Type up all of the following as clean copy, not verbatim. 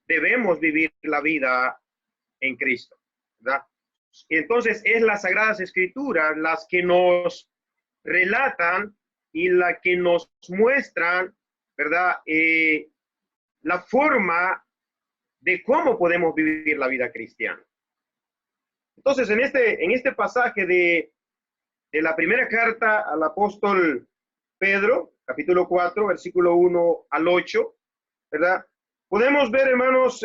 debemos vivir la vida en Cristo, ¿verdad? Entonces es las Sagradas Escrituras las que nos relatan y la que nos muestran, ¿verdad? La forma de cómo podemos vivir la vida cristiana. Entonces, en este pasaje de la primera carta al apóstol Pedro, capítulo 4, versículo 1 al 8, ¿verdad? Podemos ver, hermanos,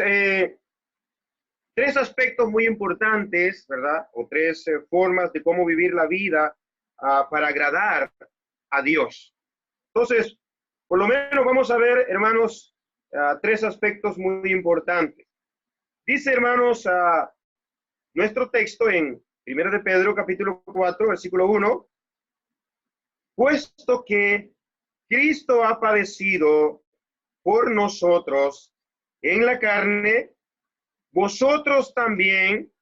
tres aspectos muy importantes, ¿verdad? O tres formas de cómo vivir la vida para agradar a Dios. Entonces, por lo menos vamos a ver, hermanos, tres aspectos muy importantes. Dice, hermanos, nuestro texto en 1 de Pedro, capítulo 4, versículo 1, puesto que Cristo ha padecido por nosotros en la carne, vosotros también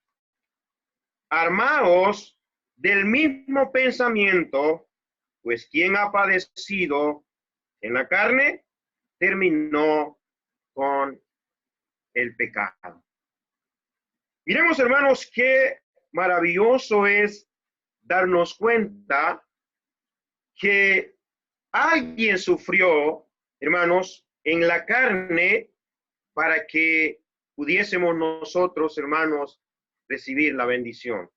armaos del mismo pensamiento, pues quien ha padecido en la carne terminó con el pecado. Miremos, hermanos, qué maravilloso es darnos cuenta que alguien sufrió, hermanos, en la carne para que pudiésemos nosotros, hermanos, recibir la bendición.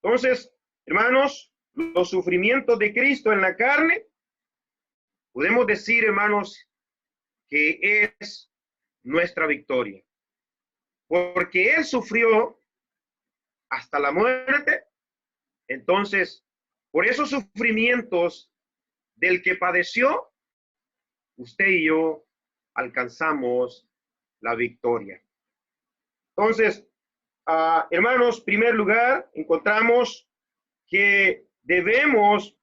Entonces, hermanos, los sufrimientos de Cristo en la carne, podemos decir, hermanos, que es nuestra victoria. Porque Él sufrió hasta la muerte, entonces, por esos sufrimientos del que padeció, usted y yo alcanzamos la victoria. Entonces, hermanos, en primer lugar, encontramos que debemos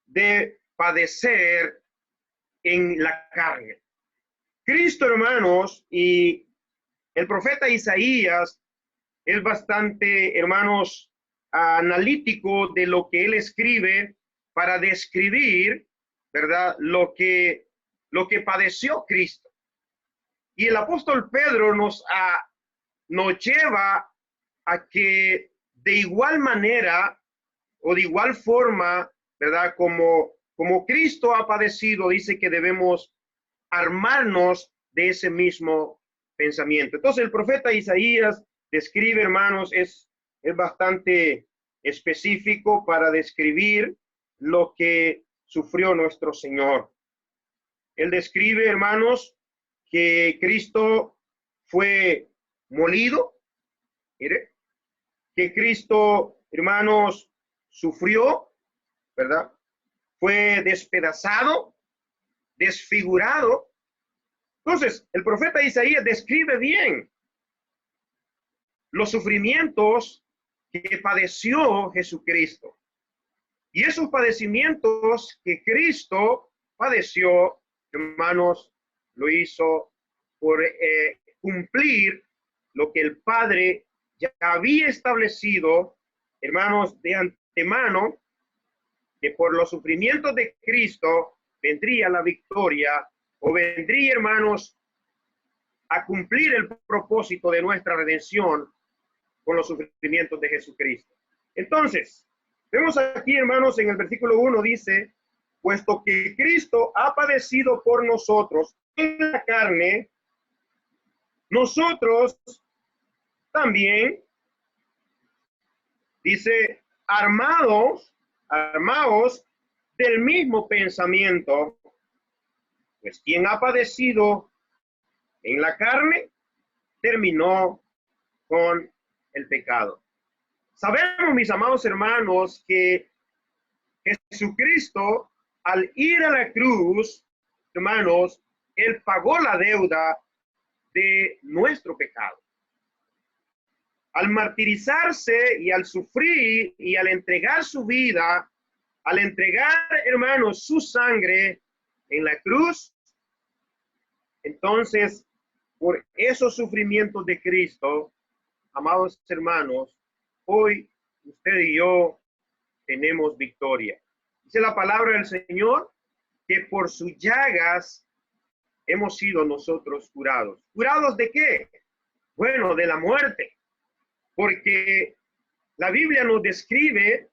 de padecer en la carne. Cristo, hermanos, y el profeta Isaías es bastante, hermanos, analítico de lo que él escribe para describir, ¿verdad?, lo que padeció Cristo. Y el apóstol Pedro nos lleva a que de igual manera o de igual forma, ¿verdad?, como Cristo ha padecido, dice que debemos armarnos de ese mismo pensamiento. Entonces el profeta Isaías describe, hermanos, es bastante específico para describir lo que sufrió nuestro Señor. Él describe, hermanos, que Cristo fue molido, mire, que Cristo, hermanos, sufrió, ¿verdad? Fue despedazado, desfigurado. Entonces, el profeta Isaías describe bien los sufrimientos que padeció Jesucristo. Y esos padecimientos que Cristo padeció, hermanos, lo hizo por cumplir lo que el Padre ya había establecido, hermanos, de antemano, que por los sufrimientos de Cristo vendría la victoria, o vendría, hermanos, a cumplir el propósito de nuestra redención con los sufrimientos de Jesucristo. Entonces, vemos aquí, hermanos, en el versículo 1 dice, puesto que Cristo ha padecido por nosotros en la carne, nosotros también, dice, armados del mismo pensamiento, pues quien ha padecido en la carne terminó con el pecado. Sabemos, mis amados hermanos, que Jesucristo, al ir a la cruz, hermanos, Él pagó la deuda de nuestro pecado. Al martirizarse y al sufrir y al entregar su vida, al entregar, hermanos, su sangre en la cruz, entonces, por esos sufrimientos de Cristo, amados hermanos, hoy usted y yo tenemos victoria. Dice la palabra del Señor que por sus llagas hemos sido nosotros curados. ¿Curados de qué? Bueno, de la muerte, porque la Biblia nos describe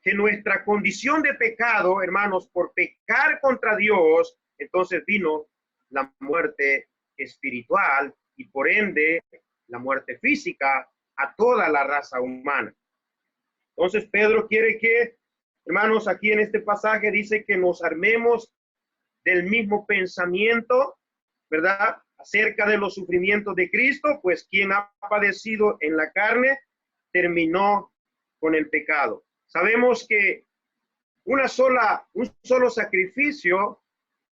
que nuestra condición de pecado, hermanos, por pecar contra Dios, entonces vino la muerte espiritual y por ende la muerte física a toda la raza humana. Entonces Pedro quiere que, hermanos, aquí en este pasaje dice que nos armemos del mismo pensamiento, ¿verdad? Acerca de los sufrimientos de Cristo, pues quien ha padecido en la carne terminó con el pecado. Sabemos que un solo sacrificio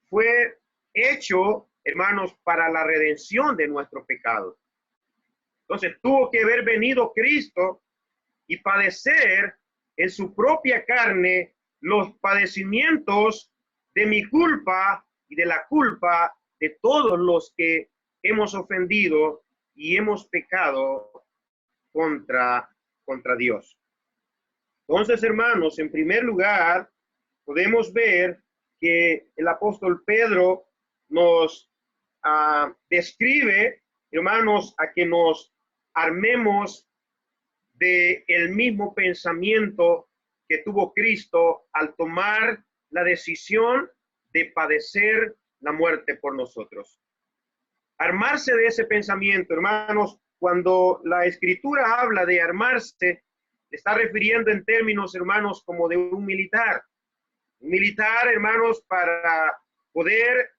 fue hecho, hermanos, para la redención de nuestros pecados. Entonces tuvo que haber venido Cristo y padecer en su propia carne los padecimientos de mi culpa y de la culpa de todos los que hemos ofendido y hemos pecado contra Dios. Entonces, hermanos, en primer lugar, podemos ver que el apóstol Pedro nos describe, hermanos, a que nos armemos de el mismo pensamiento que tuvo Cristo al tomar la decisión de padecer la muerte por nosotros. Armarse de ese pensamiento, hermanos, cuando la Escritura habla de armarse, está refiriendo en términos, hermanos, como de un militar. Un militar, hermanos, para poder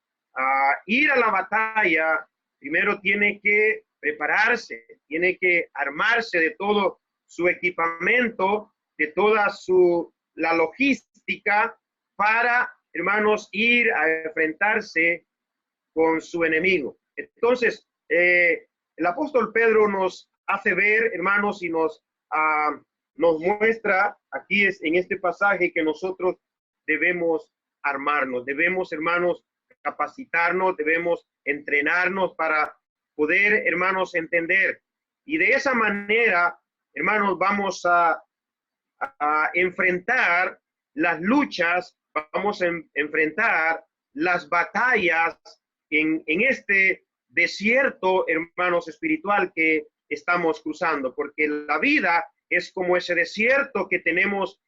ir a la batalla, primero tiene que prepararse, tiene que armarse de todo su equipamiento, de toda la logística para, hermanos, ir a enfrentarse con su enemigo. Entonces, el apóstol Pedro nos hace ver, hermanos, y nos muestra aquí en este pasaje que nosotros debemos armarnos, debemos, hermanos, capacitarnos, debemos entrenarnos para poder, hermanos, entender. Y de esa manera, hermanos, vamos a enfrentar las luchas, vamos a enfrentar las batallas en este desierto, hermanos, espiritual que estamos cruzando, porque la vida es como ese desierto que tenemos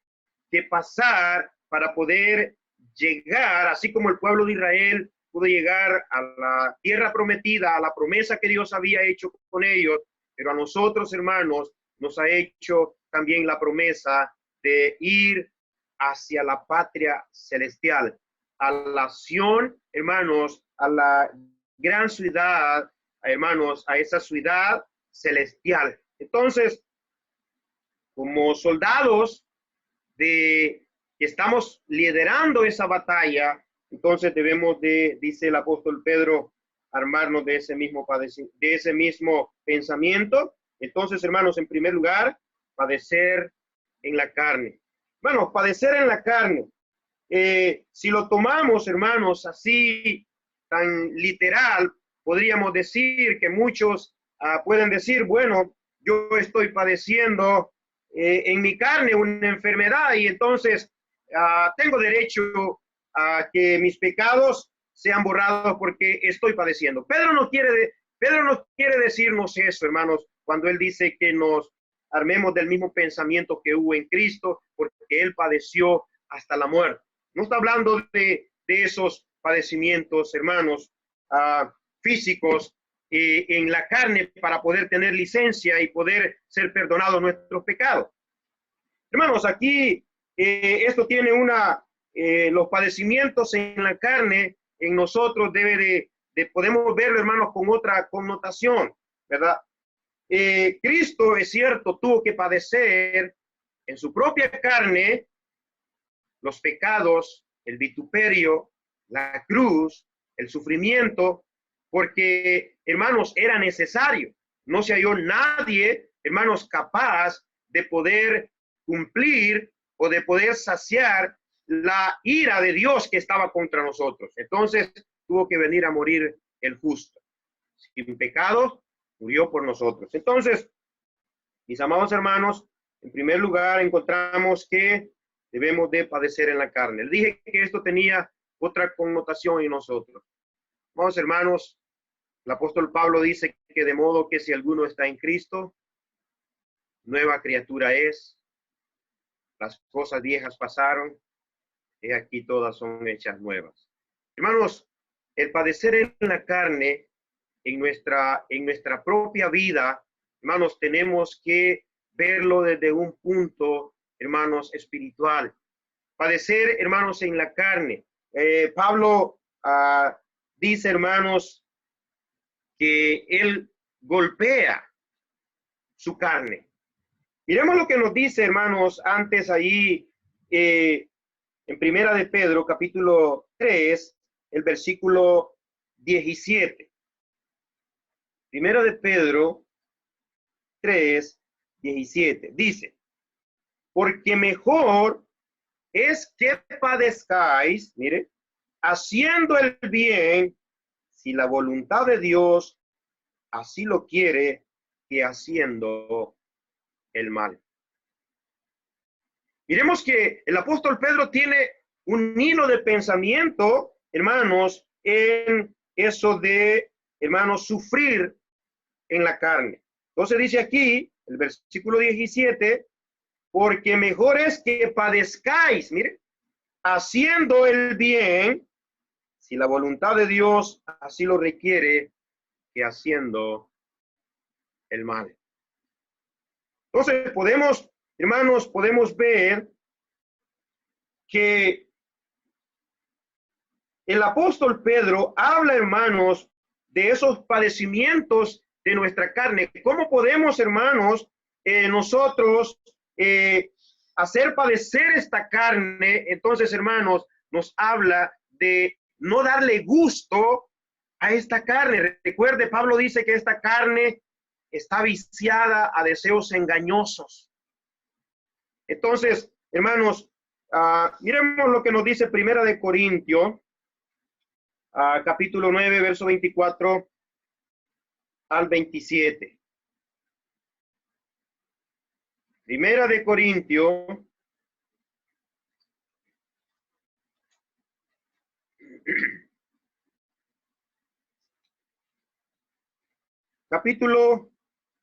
que pasar para poder llegar, así como el pueblo de Israel pudo llegar a la tierra prometida, a la promesa que Dios había hecho con ellos, pero a nosotros, hermanos, nos ha hecho también la promesa de ir hacia la patria celestial, a la Sión, hermanos, a la gran ciudad, hermanos, a esa ciudad celestial. Entonces, como soldados que estamos liderando esa batalla, entonces debemos dice el apóstol Pedro, armarnos de ese mismo pensamiento. Entonces, hermanos, en primer lugar, padecer en la carne. Bueno, padecer en la carne. Si lo tomamos, hermanos, así tan literal, podríamos decir que muchos pueden decir, bueno, yo estoy padeciendo en mi carne una enfermedad y entonces tengo derecho a que mis pecados sean borrados porque estoy padeciendo. Pedro no quiere decirnos eso, hermanos, cuando él dice que nos armemos del mismo pensamiento que hubo en Cristo, porque él padeció hasta la muerte. No está hablando de esos padecimientos, hermanos, físicos en la carne para poder tener licencia y poder ser perdonados nuestros pecados. Hermanos, aquí esto tiene los padecimientos en la carne en nosotros podemos verlo, hermanos, con otra connotación, ¿verdad? Cristo, es cierto, tuvo que padecer en su propia carne los pecados, el vituperio, la cruz, el sufrimiento, porque, hermanos, era necesario. No se halló nadie, hermanos, capaz de poder cumplir o de poder saciar la ira de Dios que estaba contra nosotros. Entonces, tuvo que venir a morir el justo. Sin pecado, murió por nosotros. Entonces, mis amados hermanos, en primer lugar encontramos que debemos de padecer en la carne. Les dije que esto tenía otra connotación en nosotros. Vamos, hermanos, el apóstol Pablo dice que de modo que si alguno está en Cristo, nueva criatura es, las cosas viejas pasaron, y aquí todas son hechas nuevas. Hermanos, el padecer en la carne, en nuestra propia vida, hermanos, tenemos que verlo desde un punto, hermanos, espiritual. Padecer, hermanos, en la carne. Pablo dice, hermanos, que él golpea su carne. Miremos lo que nos dice, hermanos, antes ahí en Primera de Pedro, capítulo 3, el versículo 17. Primera de Pedro 3, 17. Dice, porque mejor es que padezcáis, mire, haciendo el bien, si la voluntad de Dios así lo quiere, que haciendo el mal. Miremos que el apóstol Pedro tiene un hilo de pensamiento, hermanos, en eso de, hermanos, sufrir en la carne. Entonces dice aquí, el versículo 17, porque mejor es que padezcáis, mire, haciendo el bien, si la voluntad de Dios así lo requiere, que haciendo el mal. Entonces podemos, hermanos, podemos ver que el apóstol Pedro habla, hermanos, de esos padecimientos de nuestra carne. ¿Cómo podemos, hermanos, nosotros hacer padecer esta carne? Entonces, hermanos, nos habla de no darle gusto a esta carne. Recuerde, Pablo dice que esta carne está viciada a deseos engañosos. Entonces, hermanos, miremos lo que nos dice Primera de Corintios, capítulo 9, verso 24 al 27. Primera de Corintios,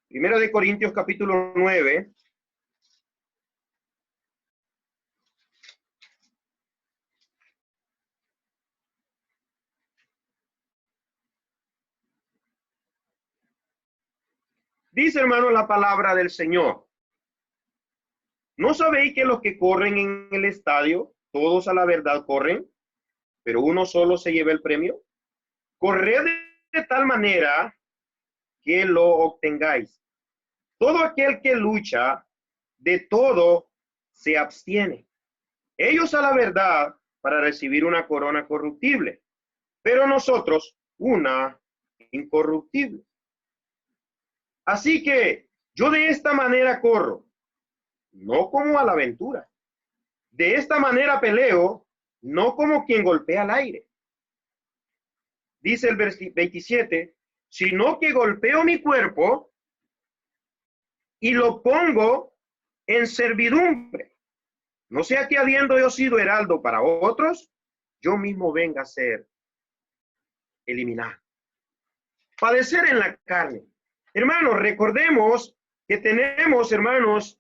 Primera de Corintios, capítulo 9. Dice, hermano, la palabra del Señor. ¿No sabéis que los que corren en el estadio, todos a la verdad corren, pero uno solo se lleva el premio? Corred de tal manera que lo obtengáis. Todo aquel que lucha, de todo se abstiene. Ellos a la verdad para recibir una corona corruptible, pero nosotros una incorruptible. Así que yo de esta manera corro, no como a la aventura. De esta manera peleo, no como quien golpea al aire. Dice el versículo 27, sino que golpeo mi cuerpo y lo pongo en servidumbre. No sea que habiendo yo sido heraldo para otros, yo mismo venga a ser eliminado. Padecer en la carne. Hermanos, recordemos que tenemos, hermanos,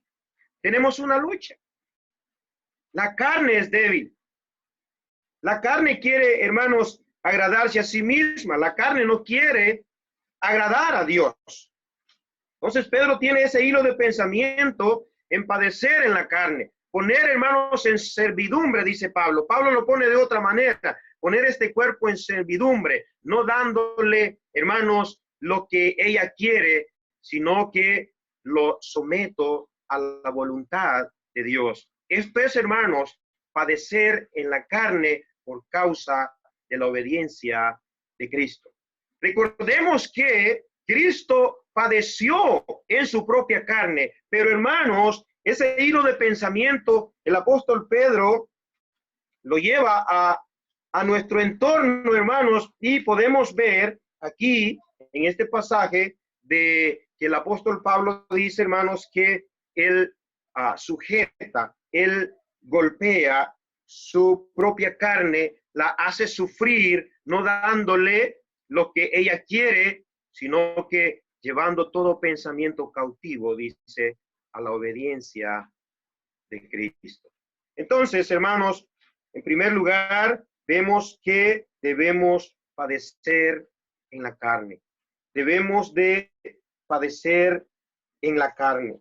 tenemos una lucha. La carne es débil. La carne quiere, hermanos, agradarse a sí misma. La carne no quiere agradar a Dios. Entonces Pedro tiene ese hilo de pensamiento en padecer en la carne. Poner, hermanos, en servidumbre, dice Pablo. Pablo lo pone de otra manera. Poner este cuerpo en servidumbre, no dándole, hermanos, lo que ella quiere, sino que lo someto a la voluntad de Dios. Esto es, hermanos, padecer en la carne por causa de la obediencia de Cristo. Recordemos que Cristo padeció en su propia carne, pero hermanos, ese hilo de pensamiento, el apóstol Pedro lo lleva a nuestro entorno, hermanos, y podemos ver aquí en este pasaje de que el apóstol Pablo dice, hermanos, que él sujeta, él golpea su propia carne, la hace sufrir, no dándole lo que ella quiere, sino que llevando todo pensamiento cautivo, dice, a la obediencia de Cristo. Entonces, hermanos, en primer lugar, vemos que debemos padecer en la carne. Debemos de padecer en la carne.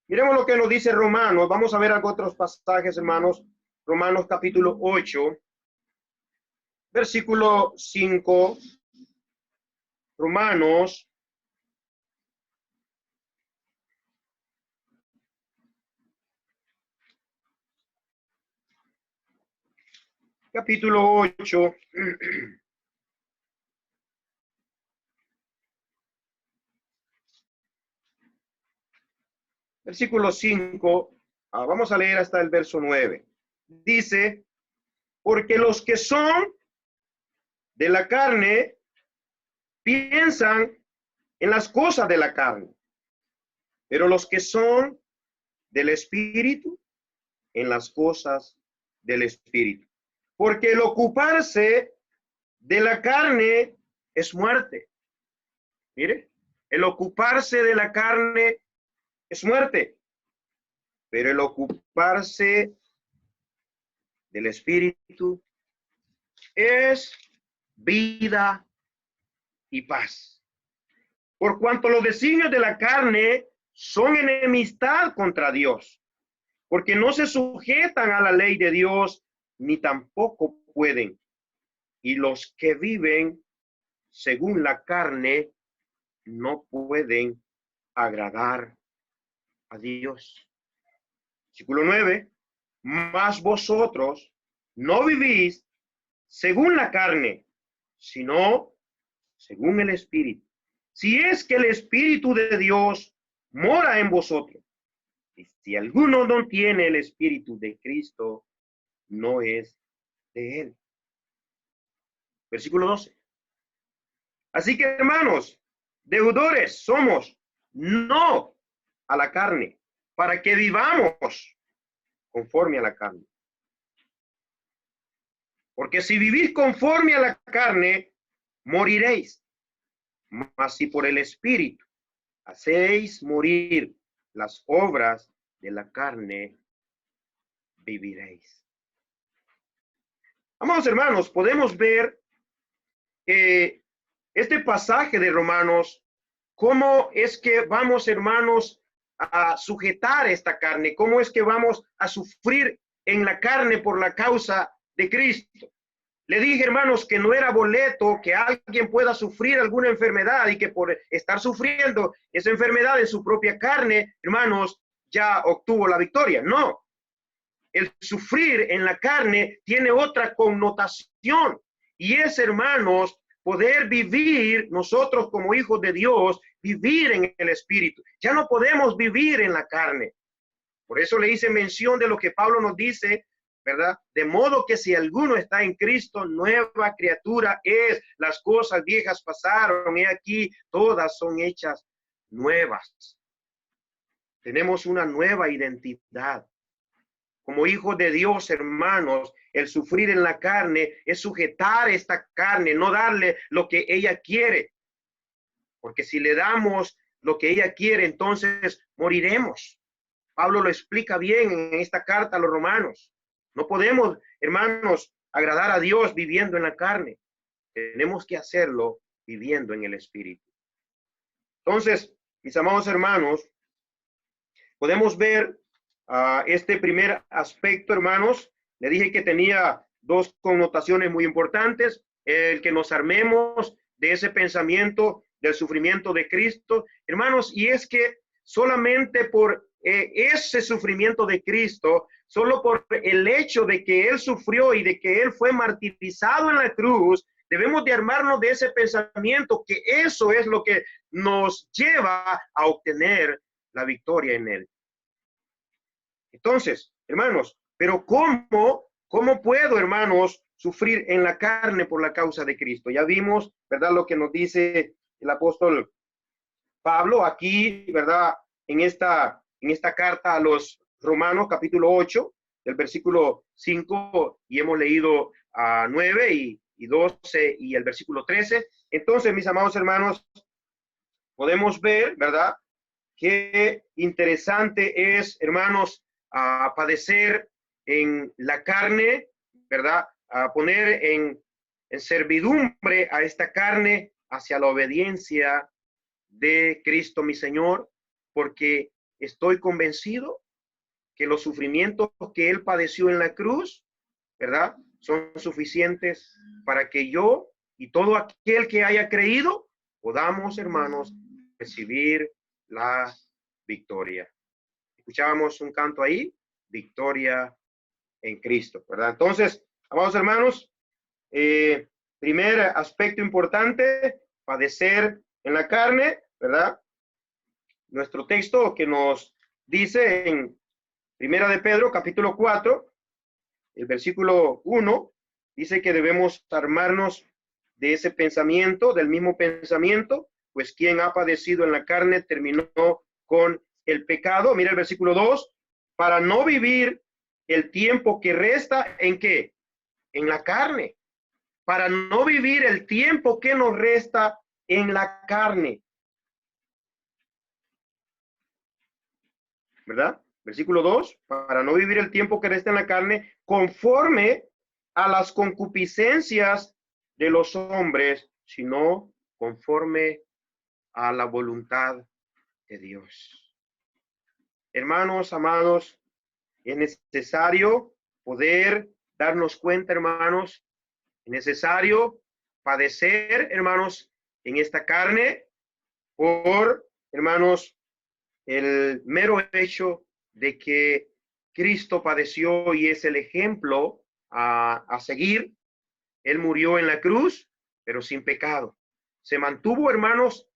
Miremos lo que nos dice Romanos. Vamos a ver algunos otros pasajes, hermanos. Romanos capítulo 8, versículo 5. Romanos capítulo 8. Versículo 5. Vamos a leer hasta el verso 9. Dice, porque los que son de la carne piensan en las cosas de la carne, pero los que son del Espíritu, en las cosas del Espíritu. Porque el ocuparse de la carne es muerte. Mire, el ocuparse de la carne es muerte, pero el ocuparse del Espíritu es vida y paz. Por cuanto los designios de la carne son enemistad contra Dios, porque no se sujetan a la ley de Dios, ni tampoco pueden. Y los que viven según la carne no pueden agradar a Dios. Versículo 9. Mas vosotros no vivís según la carne, sino según el Espíritu. Si es que el Espíritu de Dios mora en vosotros. Y si alguno no tiene el Espíritu de Cristo, no es de él. Versículo 12. Así que, hermanos, deudores somos, no a la carne, para que vivamos conforme a la carne. Porque si vivís conforme a la carne, moriréis. Mas si por el Espíritu hacéis morir las obras de la carne, viviréis. Amados hermanos, podemos ver este pasaje de Romanos, cómo es que vamos, hermanos, a sujetar esta carne, cómo es que vamos a sufrir en la carne por la causa de Cristo. Le dije, hermanos, que no era boleto que alguien pueda sufrir alguna enfermedad y que por estar sufriendo esa enfermedad en su propia carne, hermanos, ya obtuvo la victoria. No, el sufrir en la carne tiene otra connotación y es, hermanos, poder vivir nosotros como hijos de Dios, vivir en el Espíritu. Ya no podemos vivir en la carne. Por eso le hice mención de lo que Pablo nos dice, ¿verdad? De modo que si alguno está en Cristo, nueva criatura es. Las cosas viejas pasaron y aquí todas son hechas nuevas. Tenemos una nueva identidad. Como hijos de Dios, hermanos, el sufrir en la carne es sujetar esta carne, no darle lo que ella quiere. Porque si le damos lo que ella quiere, entonces moriremos. Pablo lo explica bien en esta carta a los romanos. No podemos, hermanos, agradar a Dios viviendo en la carne. Tenemos que hacerlo viviendo en el Espíritu. Entonces, mis amados hermanos, podemos ver este primer aspecto, hermanos. Le dije que tenía dos connotaciones muy importantes. El que nos armemos de ese pensamiento del sufrimiento de Cristo, hermanos, y es que solamente por ese sufrimiento de Cristo, solo por el hecho de que Él sufrió y de que Él fue martirizado en la cruz, debemos de armarnos de ese pensamiento que eso es lo que nos lleva a obtener la victoria en Él. Entonces, hermanos, pero ¿cómo puedo, hermanos, sufrir en la carne por la causa de Cristo? Ya vimos, ¿verdad? Lo que nos dice el apóstol Pablo aquí, ¿verdad? En esta carta a los Romanos, capítulo 8, del versículo 5, y hemos leído a 9 y 12 y el versículo 13. Entonces, mis amados hermanos, podemos ver, ¿verdad? Qué interesante es, hermanos, padecer en la carne, ¿verdad? A poner en servidumbre a esta carne hacia la obediencia de Cristo mi Señor, porque estoy convencido que los sufrimientos que Él padeció en la cruz, ¿verdad? Son suficientes para que yo y todo aquel que haya creído podamos, hermanos, recibir la victoria. Escuchábamos un canto ahí, victoria en Cristo, ¿verdad? Entonces, amados hermanos, primer aspecto importante, padecer en la carne, ¿verdad? Nuestro texto que nos dice en Primera de Pedro, capítulo 4, el versículo 1, dice que debemos armarnos de ese pensamiento, del mismo pensamiento, pues quien ha padecido en la carne terminó con el pecado. Mira el versículo 2, para no vivir el tiempo que resta, ¿en qué? En la carne. Para no vivir el tiempo que nos resta en la carne. ¿Verdad? Versículo 2, para no vivir el tiempo que resta en la carne, conforme a las concupiscencias de los hombres, sino conforme a la voluntad de Dios. Hermanos, amados, es necesario poder darnos cuenta, hermanos, es necesario padecer, hermanos, en esta carne por, hermanos, el mero hecho de que Cristo padeció y es el ejemplo a seguir. Él murió en la cruz, pero sin pecado. Se mantuvo, hermanos,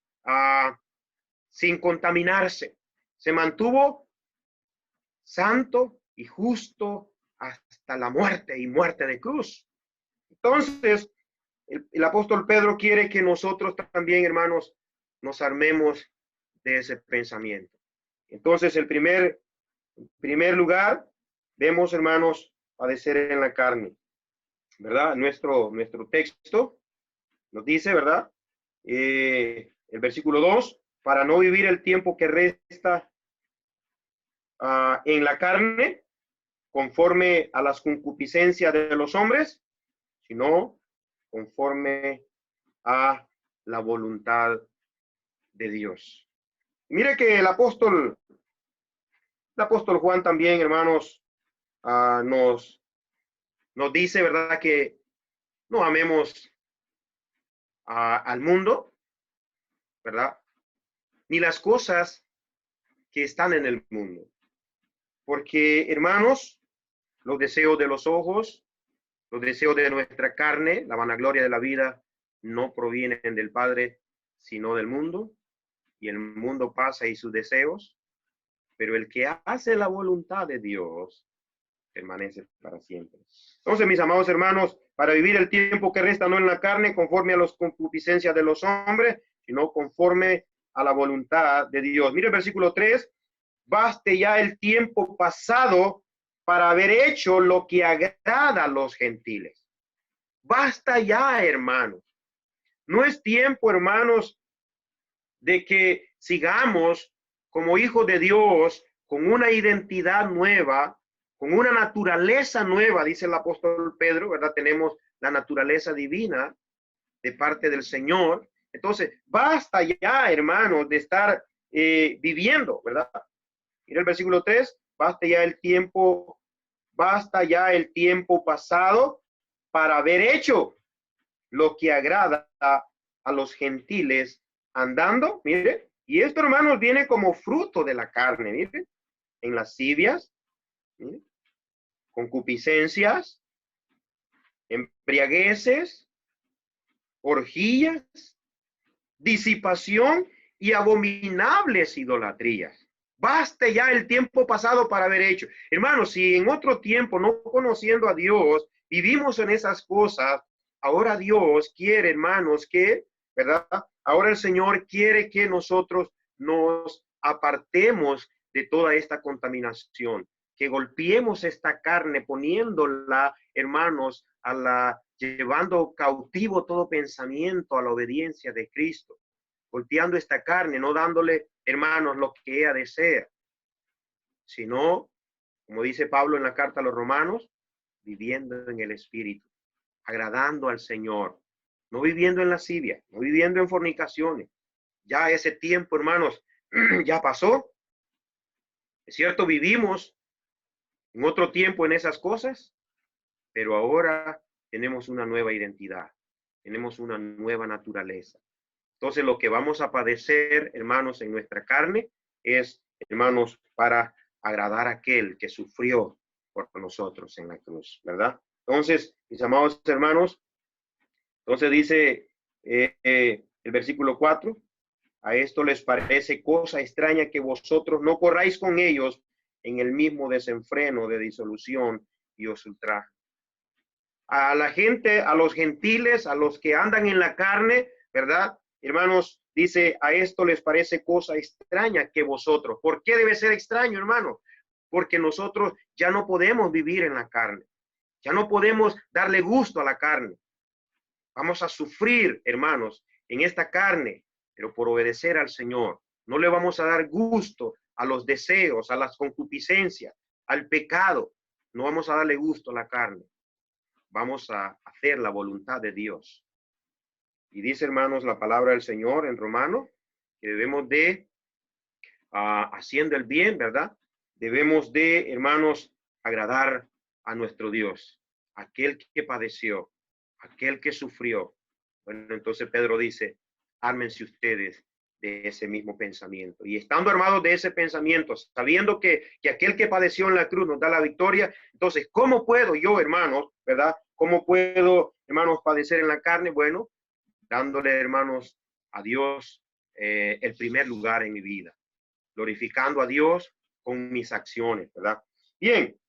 sin contaminarse. Se mantuvo santo y justo hasta la muerte y muerte de cruz. Entonces, el apóstol Pedro quiere que nosotros también, hermanos, nos armemos de ese pensamiento. Entonces, el primer lugar, vemos, hermanos, padecer en la carne, ¿verdad? Nuestro texto nos dice, ¿verdad? El versículo 2, para no vivir el tiempo que resta en la carne, conforme a las concupiscencias de los hombres, sino conforme a la voluntad de Dios. Mire que el apóstol Juan también, hermanos, nos dice, ¿verdad? Que no amemos al mundo, ¿verdad? Ni las cosas que están en el mundo. Porque, hermanos, los deseos de los ojos, los deseos de nuestra carne, la vanagloria de la vida, no provienen del Padre, sino del mundo. Y el mundo pasa y sus deseos, pero el que hace la voluntad de Dios permanece para siempre. Entonces, mis amados hermanos, para vivir el tiempo que resta no en la carne, conforme a las concupiscencias de los hombres, sino conforme a la voluntad de Dios. Mire el versículo 3, baste ya el tiempo pasado para haber hecho lo que agrada a los gentiles. Basta ya, hermanos. No es tiempo, hermanos, de que sigamos como hijos de Dios con una identidad nueva, con una naturaleza nueva, dice el apóstol Pedro, ¿verdad? Tenemos la naturaleza divina de parte del Señor. Entonces, basta ya, hermanos, de estar viviendo, ¿verdad? Mira el versículo 3, basta ya el tiempo pasado para haber hecho lo que agrada a los gentiles andando, mire, y esto, hermanos, viene como fruto de la carne, mire, en lascivias, mire, concupiscencias, embriagueces, orgías, disipación y abominables idolatrías. Baste ya el tiempo pasado para haber hecho. Hermanos, si en otro tiempo, no conociendo a Dios, vivimos en esas cosas, ahora Dios quiere, hermanos, que, ¿verdad? Ahora el Señor quiere que nosotros nos apartemos de toda esta contaminación, que golpeemos esta carne poniéndola, hermanos, a llevando cautivo todo pensamiento a la obediencia de Cristo, golpeando esta carne, no dándole, hermanos, lo que ella desea, sino, como dice Pablo en la carta a los Romanos, viviendo en el Espíritu, agradando al Señor, no viviendo en lascivia, no viviendo en fornicaciones. Ya ese tiempo, hermanos, ya pasó. Es cierto, vivimos en otro tiempo en esas cosas, pero ahora tenemos una nueva identidad, tenemos una nueva naturaleza. Entonces, lo que vamos a padecer, hermanos, en nuestra carne es, hermanos, para agradar a aquel que sufrió por nosotros en la cruz, ¿verdad? Entonces, mis amados hermanos, entonces dice el versículo 4, a esto les parece cosa extraña que vosotros no corráis con ellos en el mismo desenfreno de disolución y os ultraje. A la gente, a los gentiles, a los que andan en la carne, ¿verdad? Hermanos, dice, a esto les parece cosa extraña que vosotros. ¿Por qué debe ser extraño, hermano? Porque nosotros ya no podemos vivir en la carne. Ya no podemos darle gusto a la carne. Vamos a sufrir, hermanos, en esta carne, pero por obedecer al Señor. No le vamos a dar gusto a los deseos, a las concupiscencias, al pecado. No vamos a darle gusto a la carne. Vamos a hacer la voluntad de Dios. Y dice, hermanos, la palabra del Señor en Romano, que debemos de, haciendo el bien, ¿verdad? Debemos de, hermanos, agradar a nuestro Dios, aquel que padeció, aquel que sufrió. Bueno, entonces Pedro dice, ármense ustedes de ese mismo pensamiento. Y estando armados de ese pensamiento, sabiendo que aquel que padeció en la cruz nos da la victoria, entonces, ¿cómo puedo yo, hermanos, verdad? ¿Cómo puedo, hermanos, padecer en la carne? Bueno, dándole, hermanos, a Dios el primer lugar en mi vida, glorificando a Dios con mis acciones, ¿verdad? Bien,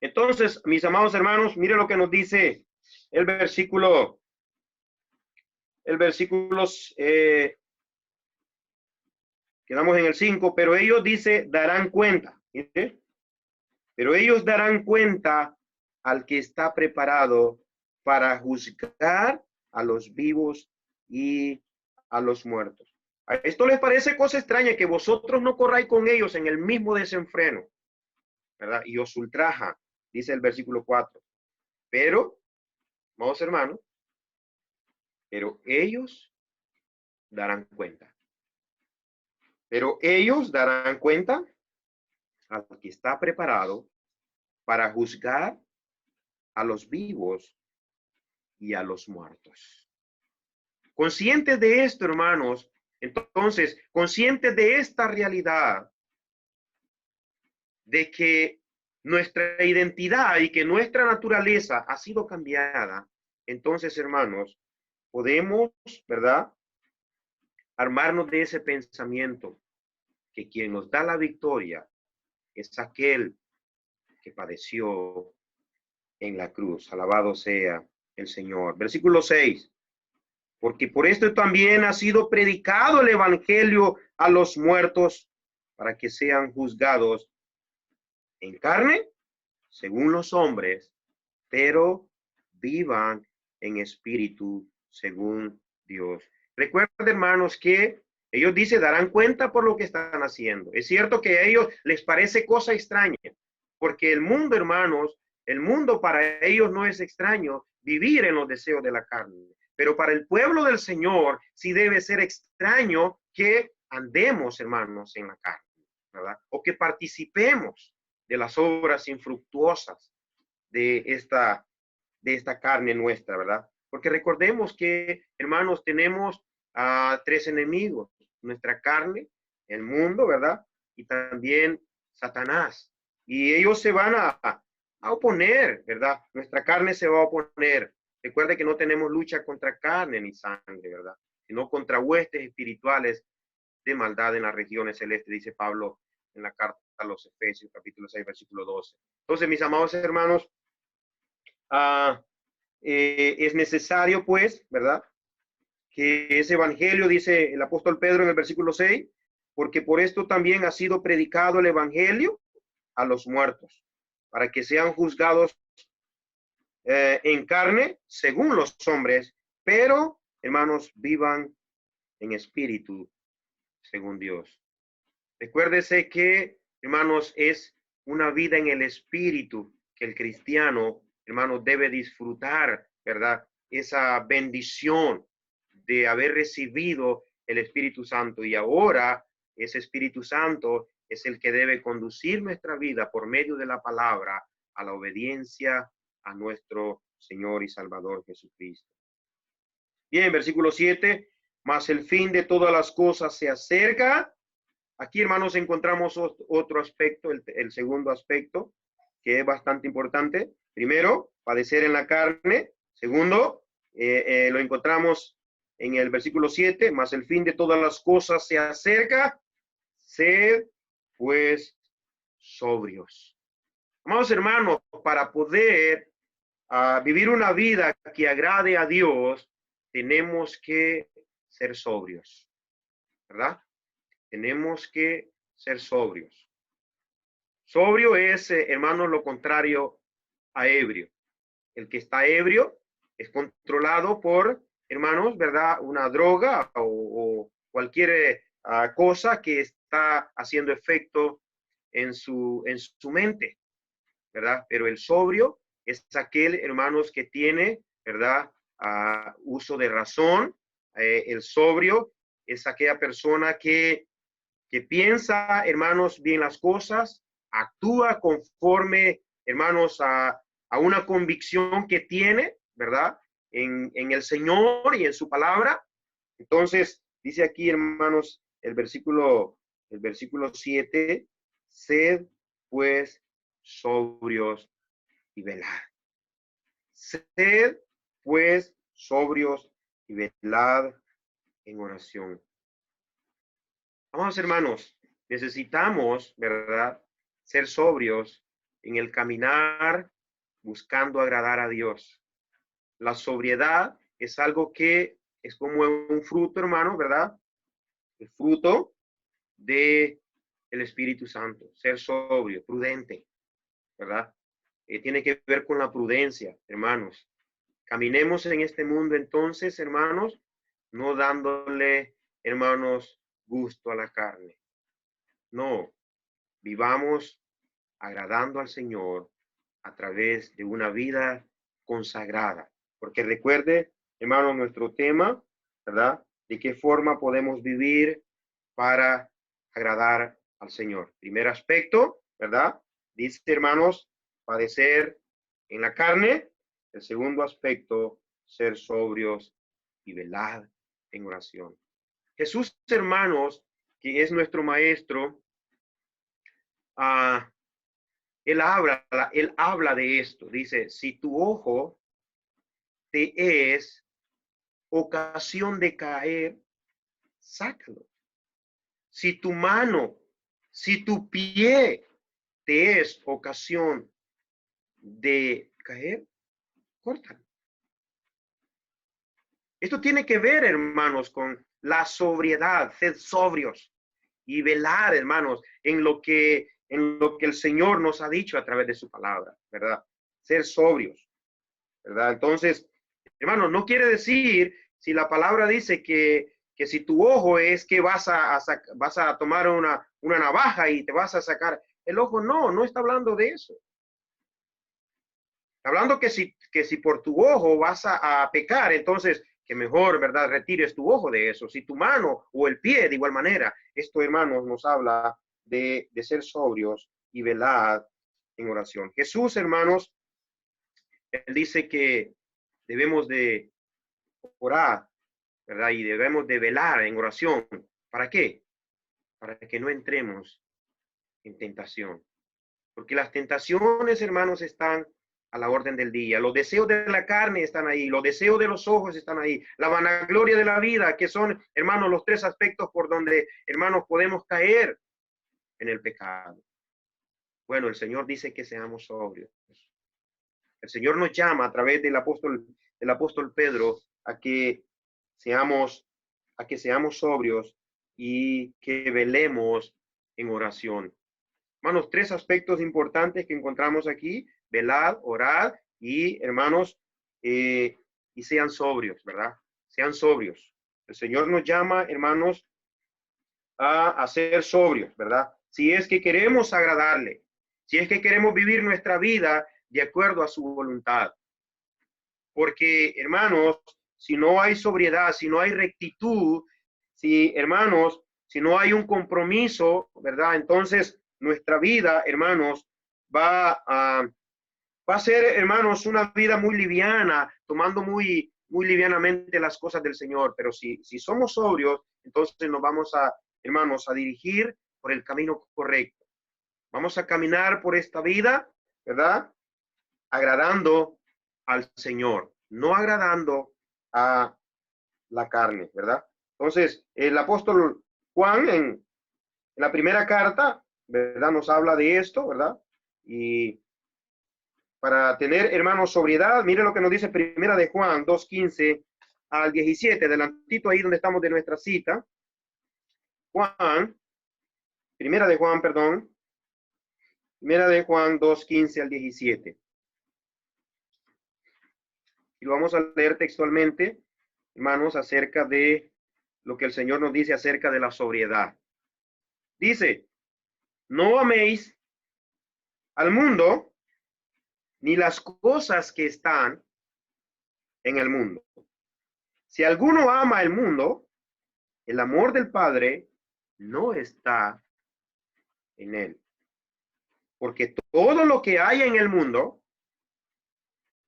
entonces, mis amados hermanos, mire lo que nos dice el versículo, quedamos en el 5, pero ellos, dice, darán cuenta, ¿sí? Pero ellos darán cuenta al que está preparado para juzgar a los vivos y a los muertos. A esto les parece cosa extraña que vosotros no corráis con ellos en el mismo desenfreno, ¿verdad? Y os ultraja, dice el versículo 4. Pero, amados hermanos, pero ellos darán cuenta. Pero ellos darán cuenta al que está preparado para juzgar a los vivos y a los muertos. Conscientes de esto, hermanos, entonces, conscientes de esta realidad, de que nuestra identidad y que nuestra naturaleza ha sido cambiada, entonces, hermanos, podemos, ¿verdad?, armarnos de ese pensamiento que quien nos da la victoria es aquel que padeció en la cruz. Alabado sea el Señor. Versículo 6. Porque por esto también ha sido predicado el evangelio a los muertos para que sean juzgados en carne, según los hombres, pero vivan en espíritu, según Dios. Recuerden, hermanos, que ellos dicen, darán cuenta por lo que están haciendo. Es cierto que a ellos les parece cosa extraña, porque el mundo, hermanos, el mundo para ellos no es extraño vivir en los deseos de la carne. Pero para el pueblo del Señor sí debe ser extraño que andemos, hermanos, en la carne, ¿verdad? O que participemos de las obras infructuosas de esta carne nuestra, ¿verdad? Porque recordemos que, hermanos, tenemos tres enemigos: nuestra carne, el mundo, ¿verdad? Y también Satanás. Y ellos se van a oponer, ¿verdad? Nuestra carne se va a oponer. Recuerde que no tenemos lucha contra carne ni sangre, ¿verdad? Sino contra huestes espirituales de maldad en las regiones celestes, dice Pablo en la carta a los Efesios, capítulo 6, versículo 12. Entonces, mis amados hermanos, es necesario, pues, ¿verdad?, que ese evangelio, dice el apóstol Pedro en el versículo 6, porque por esto también ha sido predicado el evangelio a los muertos, para que sean juzgados en carne, según los hombres, pero, hermanos, vivan en espíritu, según Dios. Recuérdese que, hermanos, es una vida en el espíritu que el cristiano, hermanos, debe disfrutar, ¿verdad? Esa bendición de haber recibido el Espíritu Santo, y ahora ese Espíritu Santo es el que debe conducir nuestra vida por medio de la palabra a la obediencia a nuestro Señor y Salvador Jesucristo. Bien, versículo 7, mas el fin de todas las cosas se acerca. Aquí, hermanos, encontramos otro aspecto, el segundo aspecto, que es bastante importante. Primero, padecer en la carne. Segundo, lo encontramos en el versículo 7, mas el fin de todas las cosas se acerca. Sed, pues, sobrios. Amados hermanos, para poder vivir una vida que agrade a Dios, tenemos que ser sobrios, ¿verdad? Tenemos que ser sobrios. Sobrio es, hermanos, lo contrario a ebrio. El que está ebrio es controlado por, hermanos, ¿verdad? Una droga o cualquier cosa que está haciendo efecto en su mente, ¿verdad? Pero el sobrio es aquel, hermanos, que tiene, ¿verdad? Uso de razón. El sobrio es aquella persona que piensa, hermanos, bien las cosas, actúa conforme, hermanos, a una convicción que tiene, ¿verdad? En el Señor y en su palabra. Entonces, dice aquí, hermanos, el versículo 7, sed pues sobrios y velad. Sed pues sobrios y velad en oración. Amados hermanos, necesitamos, ¿verdad?, ser sobrios en el caminar buscando agradar a Dios. La sobriedad es algo que es como un fruto, hermano, ¿verdad? El fruto de el Espíritu Santo. Ser sobrio, prudente, ¿verdad? Tiene que ver con la prudencia, hermanos. Caminemos en este mundo entonces, hermanos, no dándole, hermanos, gusto a la carne. No, vivamos agradando al Señor a través de una vida consagrada. Porque recuerde, hermano, nuestro tema, ¿verdad? De qué forma podemos vivir para agradar al Señor. Primer aspecto, ¿verdad? Dice, hermanos, padecer en la carne. El segundo aspecto, ser sobrios y velar en oración. Jesús, hermanos, que es nuestro maestro, él habla de esto. Dice, si tu ojo te es ocasión de caer, sácalo. Si tu mano, si tu pie te es ocasión de caer, córtalo. Esto tiene que ver, hermanos, con la sobriedad, sed sobrios y velar, hermanos, en lo que el Señor nos ha dicho a través de su palabra, ¿verdad? Ser sobrios, ¿verdad? Entonces, hermanos, no quiere decir, si la palabra dice que si tu ojo es que vas a tomar una navaja y te vas a sacar el ojo, no está hablando de eso. Está hablando que si por tu ojo vas a pecar, entonces que mejor, ¿verdad? Retires tu ojo de eso. Si tu mano o el pie, de igual manera. Esto, hermanos, nos habla de ser sobrios y velar en oración. Jesús, hermanos, él dice que debemos de orar, ¿verdad? Y debemos de velar en oración. ¿Para qué? Para que no entremos en tentación. Porque las tentaciones, hermanos, están a la orden del día. Los deseos de la carne están ahí, los deseos de los ojos están ahí, la vanagloria de la vida, que son, hermanos, los tres aspectos por donde, hermanos, podemos caer en el pecado. Bueno, el Señor dice que seamos sobrios. El Señor nos llama a través del apóstol Pedro a que seamos sobrios y que velemos en oración. Hermanos, tres aspectos importantes que encontramos aquí: velar, orar y hermanos, y sean sobrios, ¿verdad? Sean sobrios. El Señor nos llama, hermanos, a ser sobrios, ¿verdad? Si es que queremos agradarle, si es que queremos vivir nuestra vida de acuerdo a su voluntad. Porque, hermanos, si no hay sobriedad, si no hay rectitud, si, hermanos, si no hay un compromiso, ¿verdad? Entonces, nuestra vida, hermanos, va a ser, hermanos, una vida muy liviana, tomando muy livianamente las cosas del Señor. Pero si somos sobrios, entonces nos vamos a, hermanos, a dirigir por el camino correcto. Vamos a caminar por esta vida, ¿verdad? Agradando al Señor, no agradando a la carne, ¿verdad? Entonces, el apóstol Juan en la primera carta, ¿verdad? Nos habla de esto, ¿verdad? Y para tener, hermanos, sobriedad, mire lo que nos dice primera de Juan 2:15 al 17, adelantito ahí donde estamos de nuestra cita. Juan, primera de Juan, perdón, primera de Juan 2:15 al 17. Y lo vamos a leer textualmente, hermanos, acerca de lo que el Señor nos dice acerca de la sobriedad. Dice, no améis al mundo ni las cosas que están en el mundo. Si alguno ama el mundo, el amor del Padre no está en él. Porque todo lo que hay en el mundo,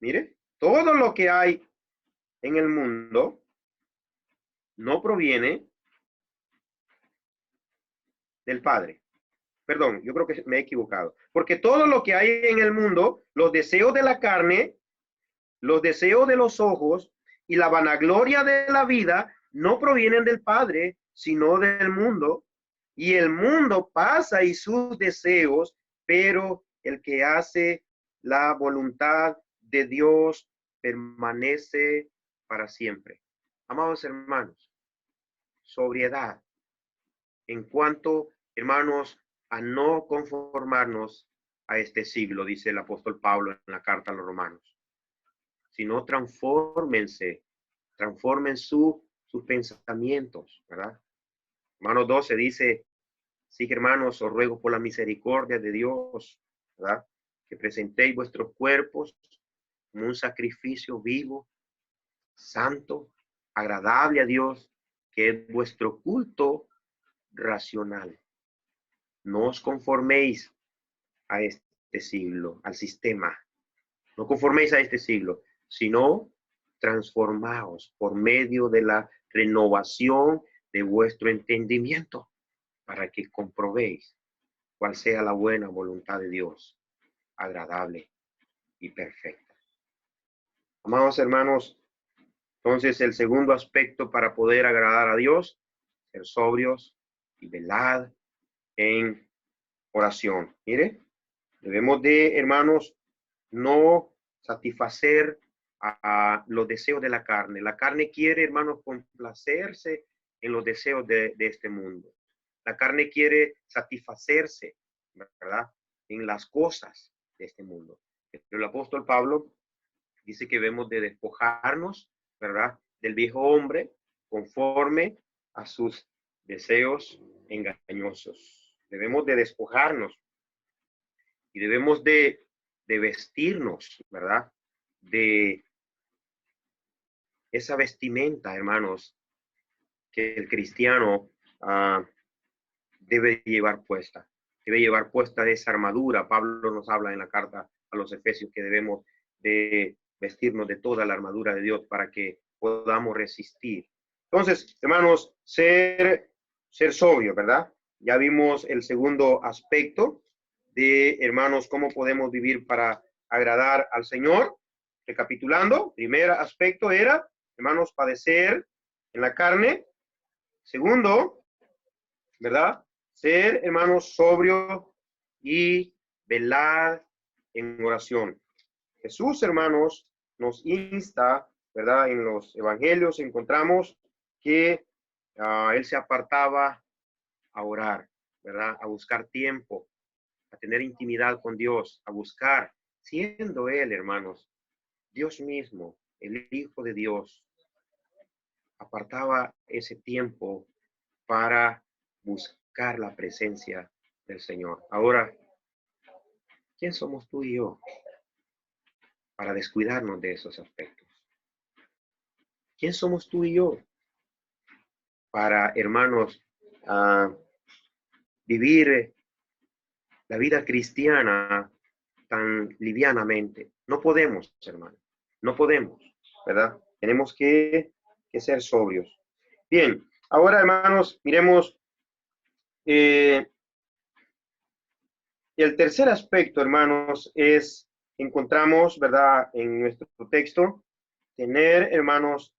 mire, todo lo que hay en el mundo no proviene del Padre. Perdón, yo creo que me he equivocado. Porque todo lo que hay en el mundo, los deseos de la carne, los deseos de los ojos y la vanagloria de la vida no provienen del Padre, sino del mundo. Y el mundo pasa y sus deseos, pero el que hace la voluntad de Dios permanece para siempre. Amados hermanos, sobriedad en cuanto, hermanos, a no conformarnos a este siglo, dice el apóstol Pablo en la carta a los romanos, sino transformen sus pensamientos, ¿verdad? Romanos 12 dice, sí, hermanos, os ruego por la misericordia de Dios, ¿verdad? Que presentéis vuestros cuerpos como un sacrificio vivo, santo, agradable a Dios, que es vuestro culto racional. No os conforméis a este siglo, al sistema. No conforméis a este siglo, sino transformaos por medio de la renovación de vuestro entendimiento, para que comprobéis cuál sea la buena voluntad de Dios, agradable y perfecta. Amados hermanos, entonces el segundo aspecto para poder agradar a Dios, ser sobrios y velad en oración. Mire, debemos de, hermanos, no satisfacer a los deseos de la carne. La carne quiere, hermanos, complacerse en los deseos de este mundo. La carne quiere satisfacerse, ¿verdad? En las cosas de este mundo. Pero el apóstol Pablo dice que debemos de despojarnos, ¿verdad? Del viejo hombre conforme a sus deseos engañosos. Debemos de despojarnos y debemos de vestirnos, ¿verdad? De esa vestimenta, hermanos, que el cristiano debe llevar puesta. Debe llevar puesta esa armadura. Pablo nos habla en la carta a los Efesios que debemos de vestirnos de toda la armadura de Dios para que podamos resistir. Entonces, hermanos, ser sobrio, ¿verdad? Ya vimos el segundo aspecto de, hermanos, cómo podemos vivir para agradar al Señor. Recapitulando, primer aspecto era, hermanos, padecer en la carne. Segundo, ¿verdad? Ser, hermanos, sobrio y velar en oración. Jesús, hermanos, nos insta, ¿verdad? En los evangelios encontramos que él se apartaba a orar, ¿verdad? A buscar tiempo, a tener intimidad con Dios, a buscar, siendo él, hermanos, Dios mismo, el Hijo de Dios, apartaba ese tiempo para buscar la presencia del Señor. Ahora, ¿quién somos tú y yo para descuidarnos de esos aspectos? ¿Quién somos tú y yo para, hermanos, vivir la vida cristiana tan livianamente? No podemos, hermano, no podemos, ¿verdad? Tenemos que ser sobrios. Bien, ahora, hermanos, miremos el tercer aspecto, hermanos, encontramos, ¿verdad? En nuestro texto, tener, hermanos,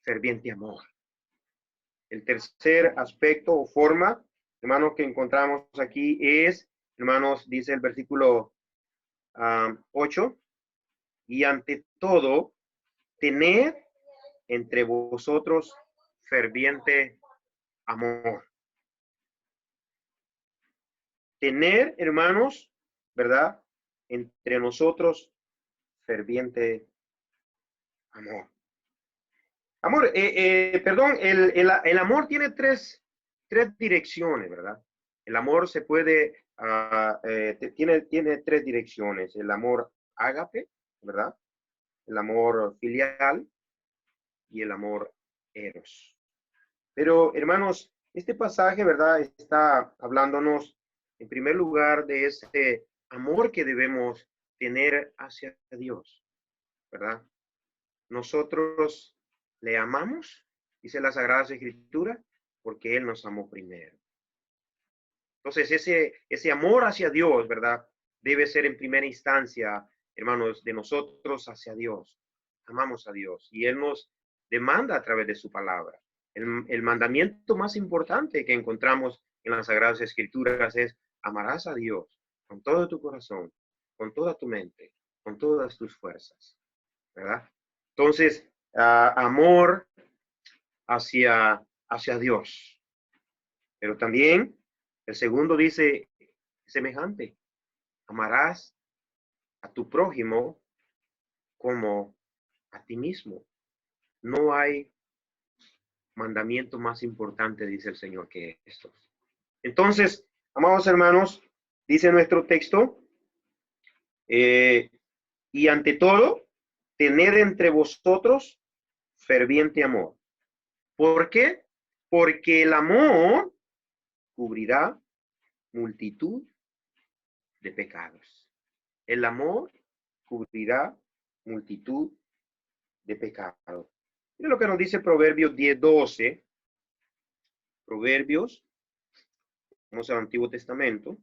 ferviente amor. El tercer aspecto o forma, hermanos, que encontramos aquí es, hermanos, dice el versículo 8, y ante todo, tened entre vosotros ferviente amor. Tener, hermanos, ¿verdad? Entre nosotros ferviente amor. Amor, perdón, el amor tiene tres direcciones, ¿verdad? El amor se puede, tiene tres direcciones. El amor ágape, ¿verdad? El amor filial y el amor eros. Pero, hermanos, este pasaje, ¿verdad? Está hablándonos, en primer lugar, de ese amor que debemos tener hacia Dios, ¿verdad? Nosotros le amamos, dice la Sagrada Escritura, porque Él nos amó primero. Entonces, ese amor hacia Dios, ¿verdad? Debe ser en primera instancia, hermanos, de nosotros hacia Dios. Amamos a Dios y Él nos demanda a través de su palabra. El mandamiento más importante que encontramos en las Sagradas Escrituras es: amarás a Dios con todo tu corazón, con toda tu mente, con todas tus fuerzas, ¿verdad? Entonces, amor hacia Dios. Pero también el segundo dice semejante: amarás a tu prójimo como a ti mismo. No hay mandamiento más importante, dice el Señor, que estos. Entonces, amados hermanos, dice nuestro texto, y ante todo, tened entre vosotros ferviente amor. ¿Por qué? Porque el amor cubrirá multitud de pecados. El amor cubrirá multitud de pecados. Mira lo que nos dice Proverbios 10:12. Proverbios, vamos al Antiguo Testamento.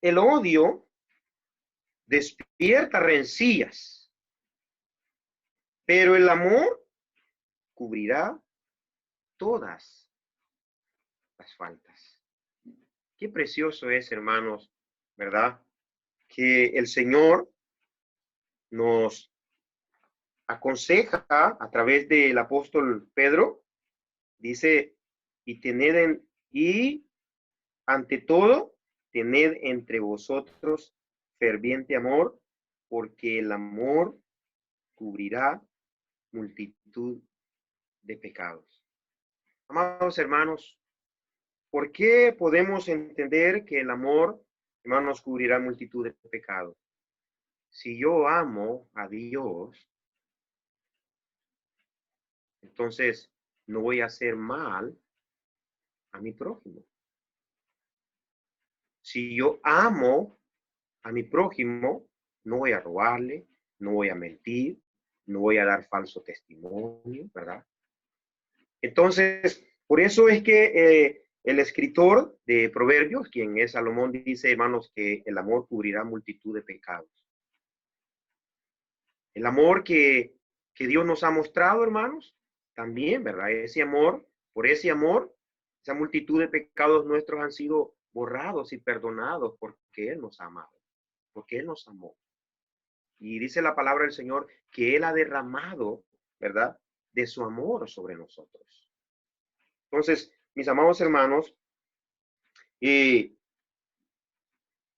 El odio despierta rencillas, pero el amor cubrirá todas las faltas. Qué precioso es, hermanos, ¿verdad? Que el Señor nos aconseja a través del apóstol Pedro, dice, y ante todo, tened entre vosotros ferviente amor, porque el amor cubrirá multitud de pecados. Amados hermanos, ¿por qué podemos entender que el amor, hermanos, cubrirá multitud de pecados? Si yo amo a Dios, entonces no voy a hacer mal a mi prójimo. Si yo amo a mi prójimo, no voy a robarle, no voy a mentir, no voy a dar falso testimonio, ¿verdad? Entonces, por eso es que el escritor de Proverbios, quien es Salomón, dice, hermanos, que el amor cubrirá multitud de pecados. El amor que Dios nos ha mostrado, hermanos, también, ¿verdad? Ese amor, por ese amor, esa multitud de pecados nuestros han sido borrados y perdonados porque Él nos ha amado, porque Él nos amó. Y dice la palabra del Señor que Él ha derramado, ¿verdad?, de su amor sobre nosotros. Entonces, mis amados hermanos, le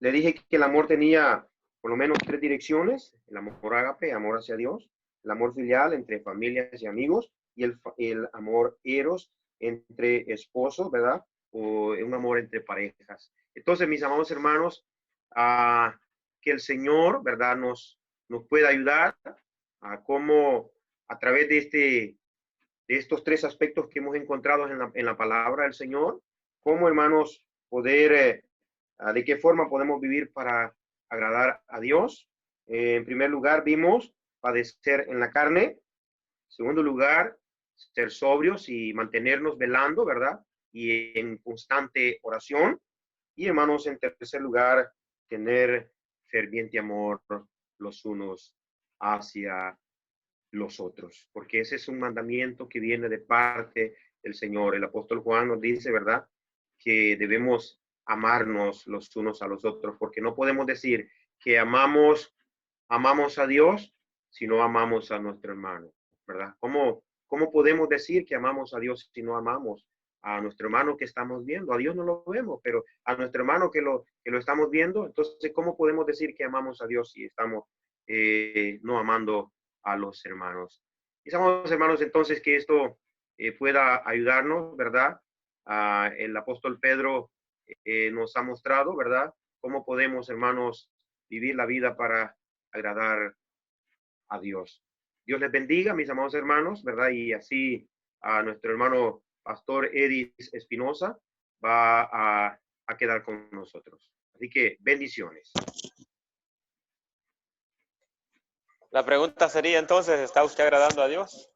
dije que el amor tenía por lo menos tres direcciones: el amor ágape, amor hacia Dios; el amor filial entre familias y amigos; y el amor eros entre esposos, ¿verdad? O un amor entre parejas. Entonces, mis amados hermanos, que el Señor, ¿verdad?, nos pueda ayudar a cómo, a través de estos tres aspectos que hemos encontrado en la palabra del Señor, cómo, hermanos, poder, de qué forma podemos vivir para agradar a Dios. En primer lugar, vimos padecer en la carne. En segundo lugar, ser sobrios y mantenernos velando, ¿verdad? Y en constante oración. Y, hermanos, en tercer lugar, tener ferviente amor los unos hacia los otros, porque ese es un mandamiento que viene de parte del Señor. El apóstol Juan nos dice, ¿verdad?, que debemos amarnos los unos a los otros, porque no podemos decir que amamos a Dios si no amamos a nuestro hermano, ¿verdad? ¿Cómo podemos decir que amamos a Dios si no amamos a nuestro hermano que estamos viendo? A Dios no lo vemos, pero a nuestro hermano que lo estamos viendo. Entonces, ¿cómo podemos decir que amamos a Dios si estamos no amando a los hermanos? Y somos hermanos, entonces, que esto pueda ayudarnos, ¿verdad? El apóstol Pedro nos ha mostrado, ¿verdad?, cómo podemos, hermanos, vivir la vida para agradar a Dios. Dios les bendiga, mis amados hermanos, ¿verdad? Y así a nuestro hermano pastor Edis Espinosa va a quedar con nosotros. Así que bendiciones. La pregunta sería entonces, ¿está usted agradando a Dios?